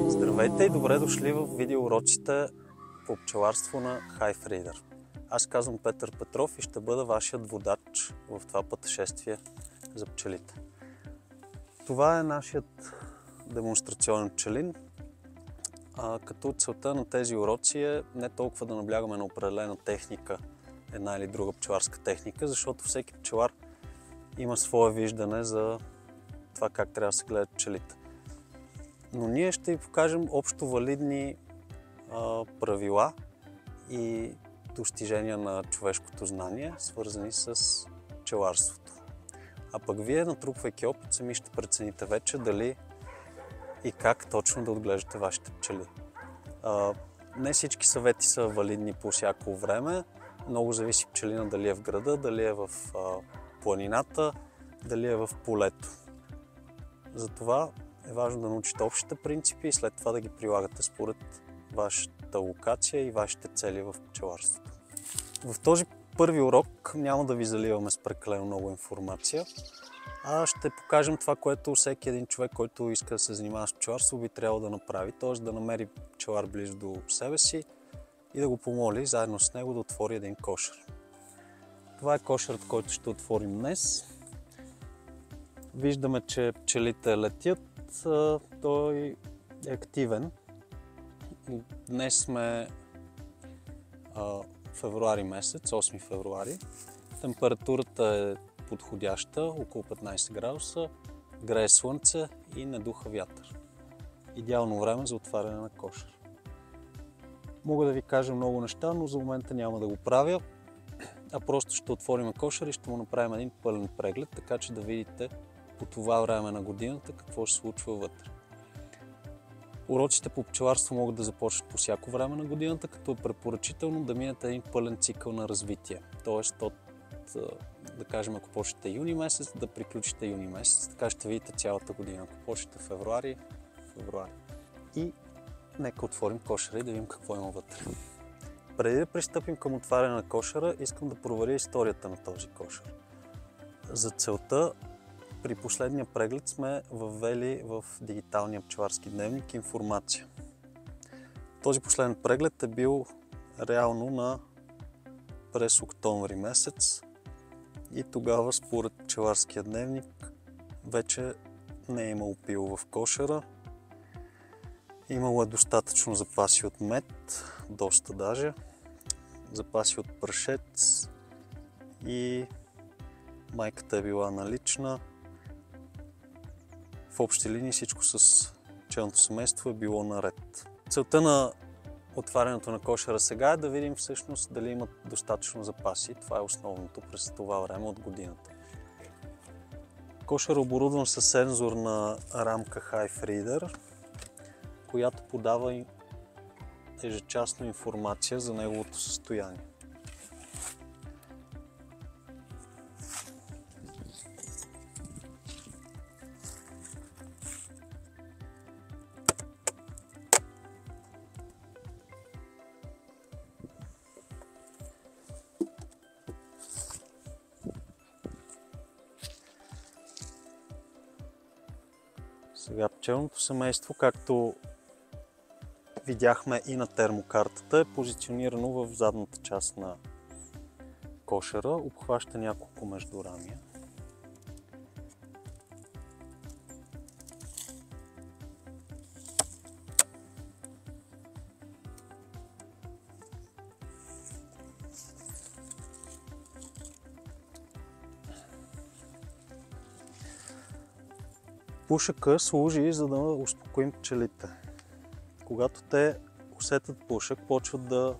Здравейте и добре дошли в видеоуроците по пчеларство на Hive Reader. Аз казвам Петър Петров и ще бъда вашият водач в това пътешествие за пчелите. Това е нашият демонстрационен пчелин, като целта на тези уроци е не толкова да наблягаме на определена техника, една или друга пчеларска техника, защото всеки пчелар има свое виждане за това как трябва да се гледат пчелите. Но ние ще ви покажем общо валидни правила и достижения на човешкото знание, свързани с пчеларството. А пък вие, натрупвайки опит, сами ще прецените вече дали и как точно да отглеждате вашите пчели. Не всички съвети са валидни по всяко време. Много зависи пчелина дали е в града, дали е в планината, дали е в полето. Затова е важно да научите общите принципи и след това да ги прилагате според вашата локация и вашите цели в пчеларството. В този първи урок няма да ви заливаме с прекалено много информация, а ще покажем това, което всеки един човек, който иска да се занимава с пчеларство, би трябвало да направи, т.е. да намери пчелар близо до себе си и да го помоли заедно с него да отвори един кошер. Това е кошерът, който ще отворим днес. Виждаме, че пчелите летят, той е активен. Днес сме февруари месец, 8 февруари. Температурата е подходяща, около 15 градуса, грее слънце и не духа вятър. Идеално време за отваряне на кошер. Мога да ви кажа много неща, но за момента няма да го правя, а просто ще отворим кошер и ще му направим един пълен преглед, така че да видите по това време на годината какво ще се случва вътре. Уроците по пчеларство могат да започнат по всяко време на годината, като е препоръчително да минете един пълен цикъл на развитие. Тоест от, да кажем, ако почнете юни месец, да приключите юни месец, така ще видите цялата година. Ако почнете февруари. И нека отворим кошера и да видим какво има вътре. Преди да пристъпим към отваряне на кошера, искам да проверя историята на този кошер. За целта при последния преглед сме въвели в дигиталния пчеларски дневник информация. Този последен преглед е бил реално през октомври месец и тогава според пчеларския дневник вече не е имало пило в кошера. Имало е достатъчно запаси от мед, доста даже, запаси от прашец и майката е била налична. В общи линии всичко с пчелното семейство е било наред. Целта на отварянето на кошера сега е да видим всъщност дали имат достатъчно запаси. Това е основното през това време от годината. Кошер е оборудван с сензорна рамка Hive Reader, която подава ежечасно информация за неговото състояние. Сега пчелното семейство, както видяхме и на термокартата, е позиционирано в задната част на кошера, обхваща няколко междурамия. Пушъка служи за да успокоим пчелите. Когато те усетят пушък, почват да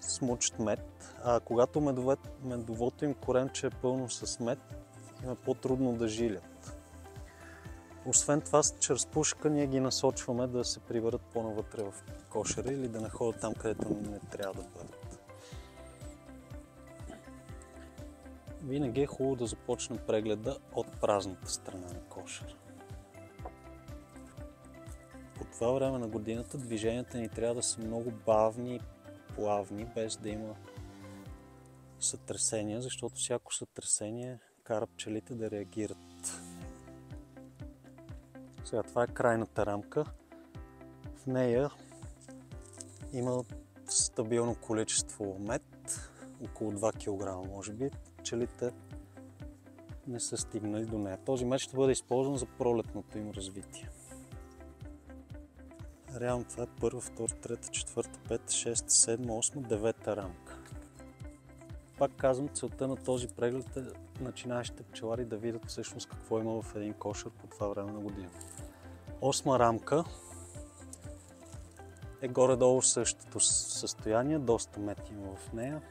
смучат мед, а когато медовото им коренче е пълно с мед, им е по-трудно да жилят. Освен това, чрез пушъка ние ги насочваме да се приберат по-навътре в кошера или да не ходят там, където не трябва да бъдат. Винаги е хубаво да започнем прегледа от празната страна на кошера. По това време на годината движенията ни трябва да са много бавни и плавни, без да има сътресения, защото всяко сътресение кара пчелите да реагират. Сега това е крайната рамка. В нея има стабилно количество мед, около 2 кг може би. Пчелите не са стигнали до нея. Този мед ще бъде използван за пролетното им развитие. Реално това е първа, втора, трета, четвърта, пета, шеста, седма, осма, девета рамка. Пак казвам, целта на този преглед е начинаещите пчелари да видят всъщност какво има в един кошер по това време на година. Осма рамка е горе-долу в същото състояние, доста мед има в нея.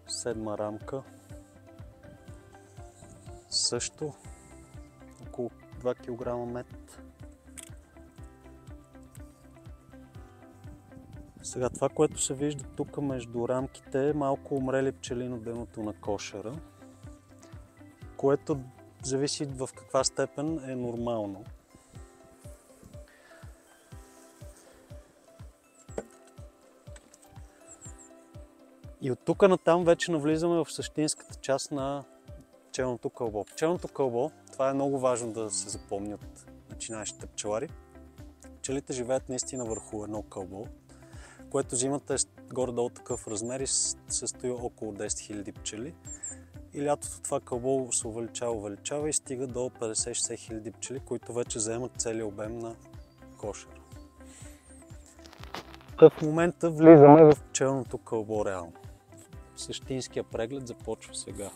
Седма рамка също около 2 кг мед. Сега това, което се вижда тук между рамките, е малко умрели пчели на дъното на кошера, което зависи в каква степен е нормално. И от тук натам вече навлизаме в същинската част на пчелното кълбо. Пчелното кълбо, това е много важно да се запомни от начинаещите пчелари. Пчелите живеят наистина върху едно кълбо, което зимата е горе-долу такъв размер и състои около 10 000 пчели. И лятото това кълбо се увеличава и стига до 50-60 хиляди пчели, които вече заемат целия обем на кошера. В момента влизаме в пчелното кълбо реално. Същинския преглед започва сега.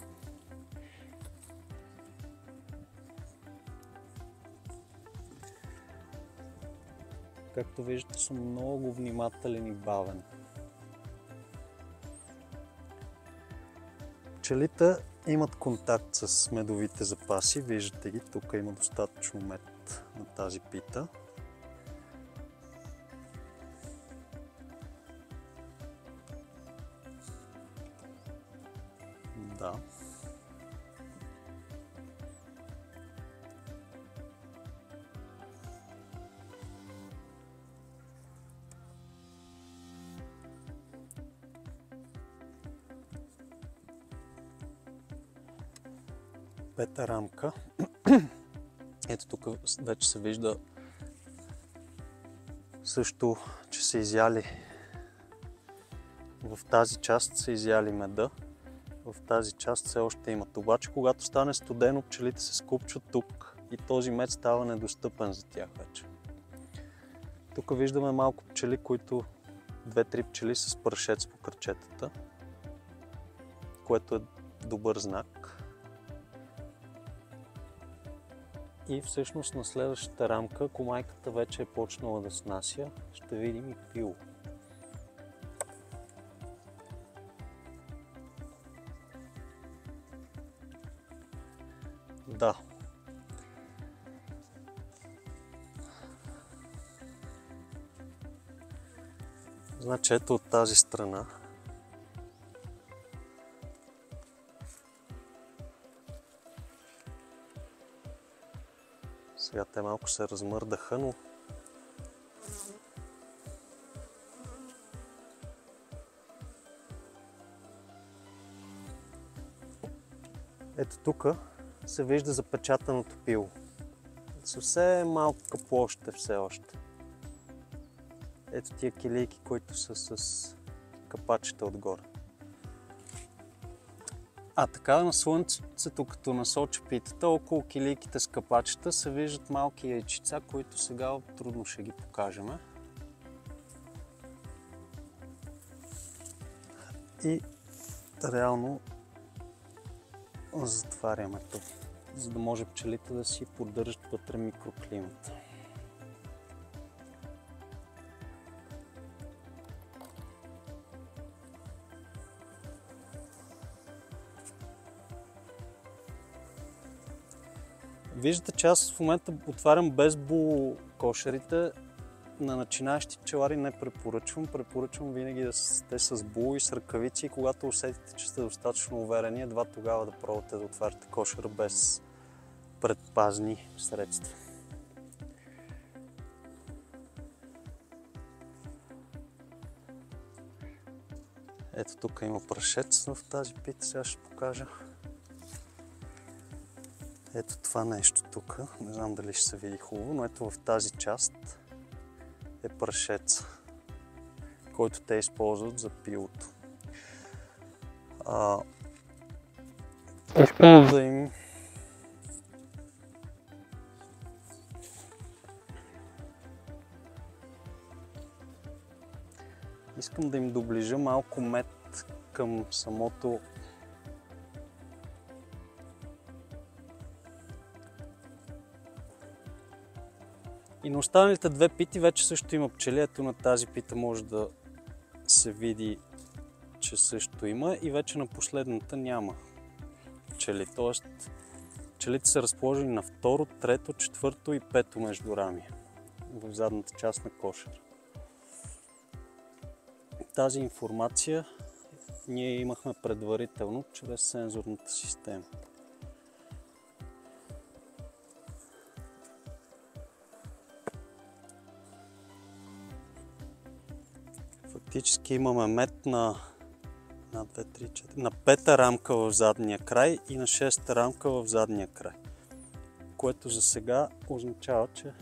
Както виждате, съм много внимателен и бавен. Пчелите имат контакт с медовите запаси. Виждате ги, тук има достатъчно мед на тази пита. Да. Пета рамка. Ето тук вече се вижда също, че са изяли в тази част са изяли меда. В тази част все още имат. Обаче, когато стане студено, пчелите се скупчват тук и този мед става недостъпен за тях вече. Тук виждаме малко пчели, които 2-3 пчели с прашец по кръчетата, което е добър знак. И всъщност на следващата рамка, ако майката вече е почнала да снася, ще видим и пило. Да. Значи ето от тази страна. Сега те малко се размърдаха, но ето тук се вижда запечатаното пило. Съвсем малка площ е все още. Ето тия килийки, които са с капачета отгоре. А така на слънцето, като насочи питата, около килийките с капачета се виждат малки яйчица, които сега трудно ще ги покажем. И реално затваряме тук, за да може пчелите да си поддържат вътре микроклимата. Виждате, че аз в момента отварям без булкошерите. На начинаещи пчелари не препоръчвам. Препоръчвам винаги да сте с бул и с ръкавици и когато усетите, че сте достатъчно уверени, едва тогава да пробвате да отваряте кошера без предпазни средства. Ето тук има прашец в тази пита, сега ще покажа. Ето това нещо тук, не знам дали ще се види хубаво, но ето в тази част е прашеца, който те използват за пилото. Искам да им доближа малко мед към самото и на останалите две пити вече също има пчели. Ето на тази пита може да се види, че също има, и вече на последната няма пчели. Тоест пчелите са разположени на второ, трето, четвърто и пето междурамие в задната част на кошера. Тази информация ние имахме предварително чрез сензорната система. Фактически имаме мед на 5-та рамка в задния край и на 6-та рамка в задния край, което за сега означава, че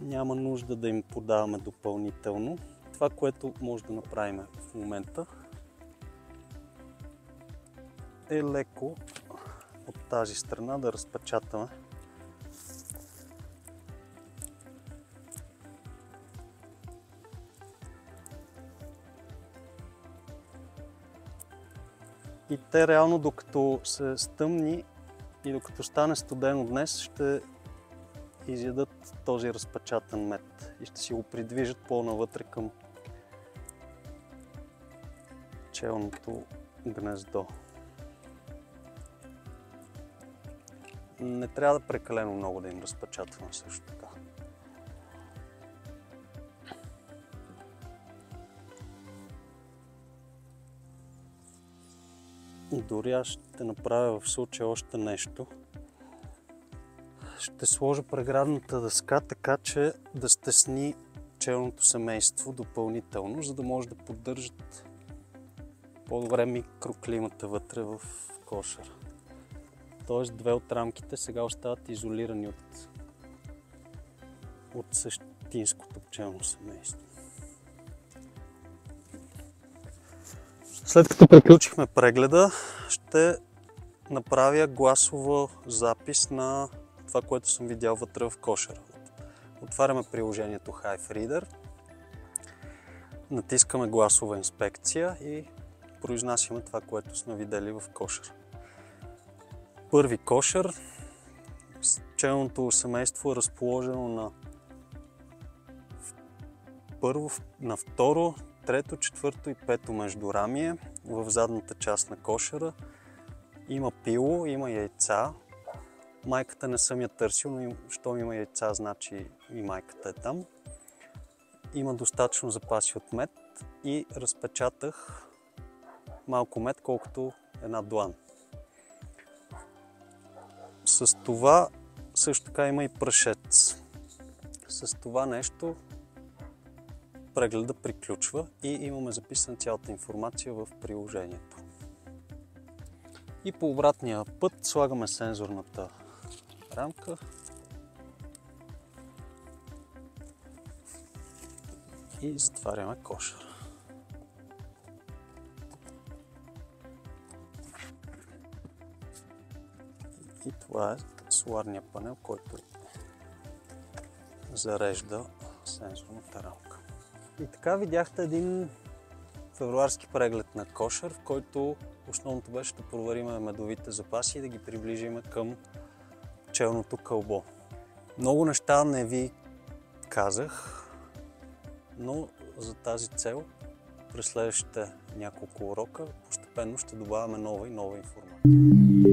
няма нужда да им подаваме допълнително. Това, което може да направим в момента, е леко от тази страна да разпечатаме и те реално, докато се стъмни и докато стане студено днес, ще изядат този разпечатан мед и ще си го придвижат по-навътре към пчелното гнездо. Не трябва да прекалено много да им разпечатваме също така. Дори аз ще направя в случая още нещо. Ще сложа преградната дъска, така че да стесни пчелното семейство допълнително, за да може да поддържат по-добре микроклимата вътре в кошера. Тоест две от рамките сега остават изолирани от същинското пчелно семейство. След като приключихме прегледа, ще направя гласова запис на това, което съм видял вътре в кошера. Отваряме приложението HiveReader, натискаме гласова инспекция и произнасяме това, което сме видели в кошера. Първи кошер. Пчелното семейство е разположено на второ, трето, четвърто и пето междурамие в задната част на кошера. Има пило, има яйца. Майката не съм я търсил, но щом има яйца, значи и майката е там. Има достатъчно запаси от мед и разпечатах малко мед, колкото една длан. С това също така има и прашец. С това нещо прегледа приключва и имаме записана цялата информация в приложението. И по обратния път слагаме сензорната рамка и затваряме кошера. И това е соларния панел, който зарежда сензорната рамка. И така видяхте един февруарски преглед на кошер, в който основното беше да проверим медовите запаси и да ги приближим към пчелното кълбо. Много неща не ви казах, но за тази цел през следващите няколко урока постепенно ще добавяме нова и нова информация.